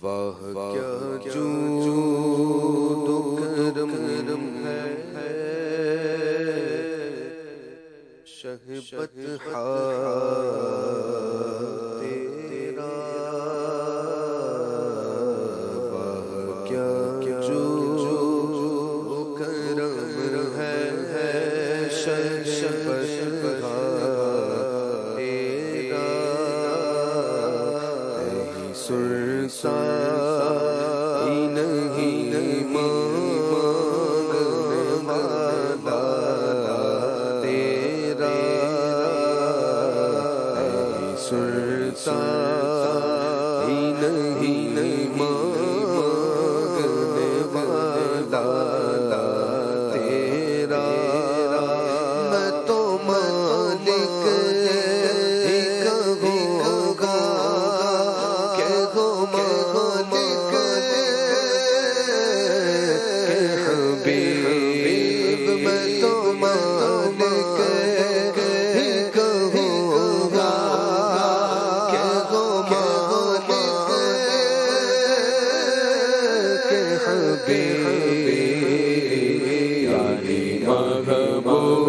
واہ کیا جود و کرم ہے شہبت تیرا، واہ کیا جود و کرم ہے شہبت تیرا، سرسائی نہیں مانگنے والا تیرا، سرسائی نہیں مانگنے والا تیرا، میں تو مالک ہی کہوں گا کہ ہو مالک کہ حبیب، میں تو مالک ہی کہوں گا کہ ہو مالک کہ حبیب، یعنی محبوب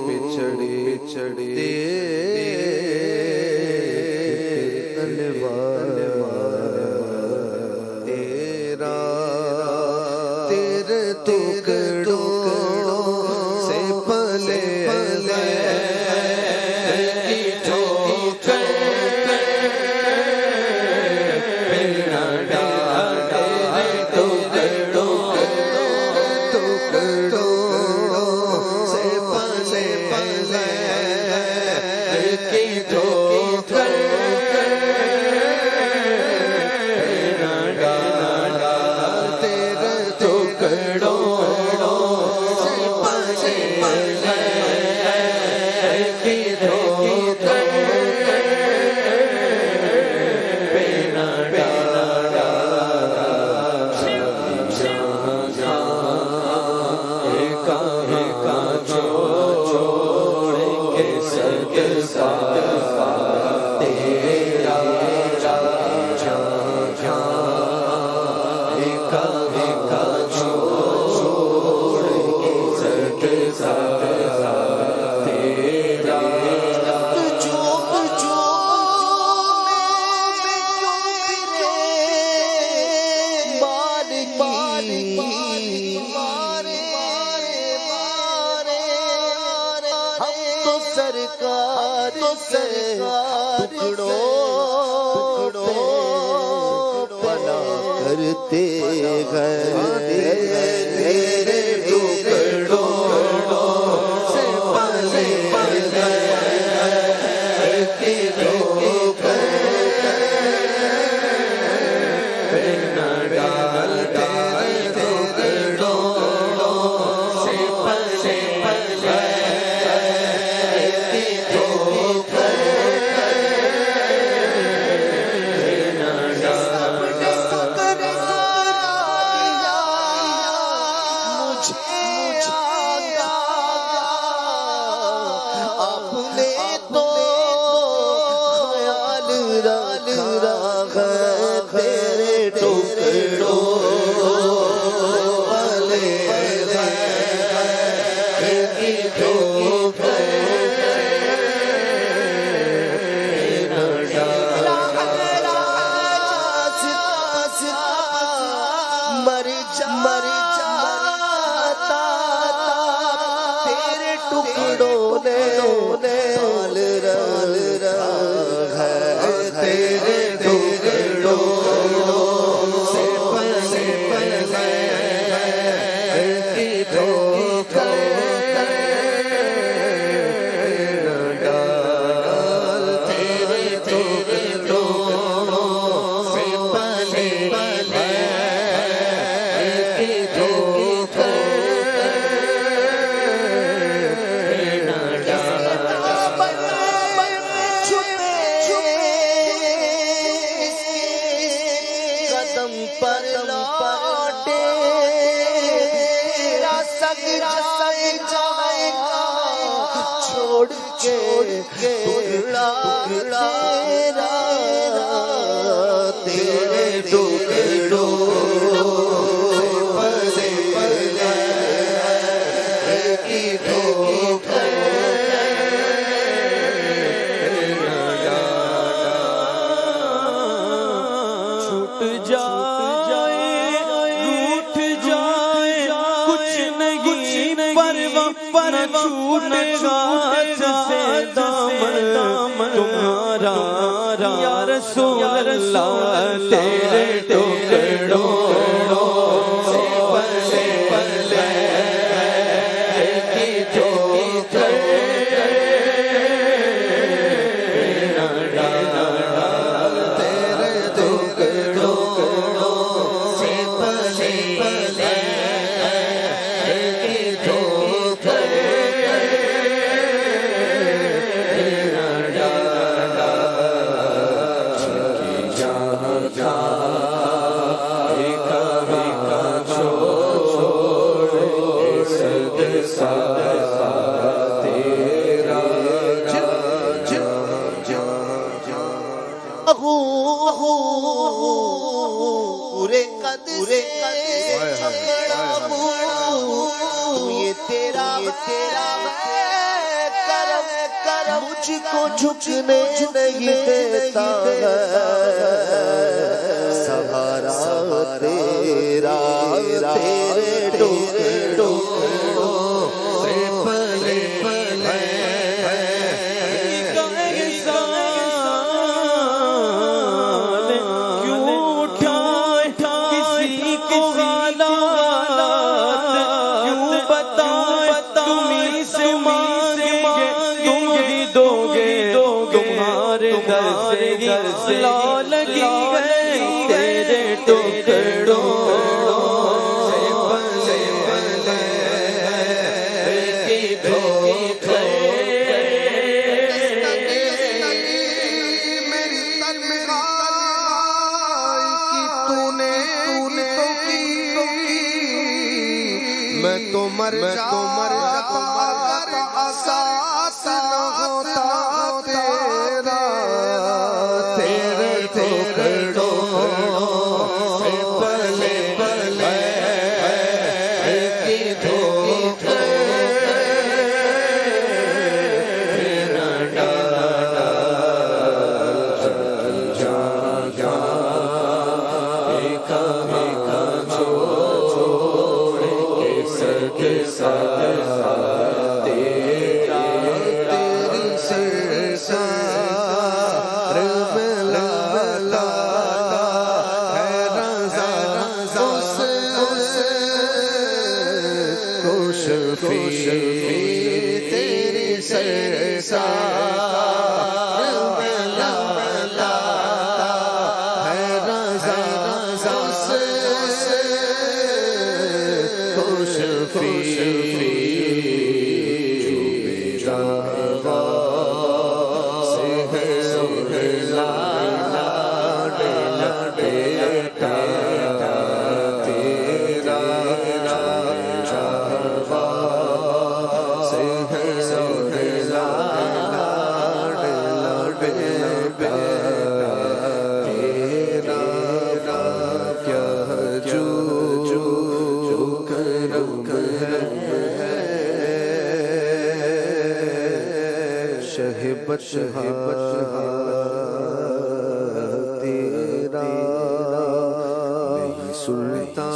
پہ چڑھے تلوار تیرا، تیرے ٹکڑوں سے پلے کی ٹھوکر پیڑا ڈالے ٹکڑوں کرتے ہیں تیرے ٹکڑوں سے پلے کی ٹھوکر ڈال تیرے ٹکڑوں سے پلے پلے مر جاتا تیرے ٹکڑوں نے سال رل ہے تیرے ٹکڑوں سے پلے پلے کی ٹھوکر ڈال تیرے ٹکڑوں سے پلے پلے پر لوٹے تیرا سگ جائے گا چھوڑ کے ٹکڑا تیرا تیرے ٹکڑوں سے پلے پلے کی ٹھوکر چھوٹ جائے روٹھ جائے کچھ نہیں پر چھوٹے ہاتھ سے دامن تمہارا یا رسول اللہ تیرے ٹکڑوں سے پلے پلے کی ٹھوکر ڈال تیرے ٹکڑوں سے پلے پلے کی ٹھوکر پورے قدر چکڑا یہ تیرا کرم مجھ کو جھکنے نہیں دیتا سہارا تیرا تیرے ٹکڑوں سے پلے پلے در سے لگی گئی تیرے ٹکڑوں سے پلے پلے کی ٹھوکر میری تنہائی کی تو نے کی میں تو مر جاتا اگر احساس نہ ہوتا تیرا تیرے ٹکڑوں سے پلے پلے کی ٹھوکر تیری سے تیرا نہیں سلطان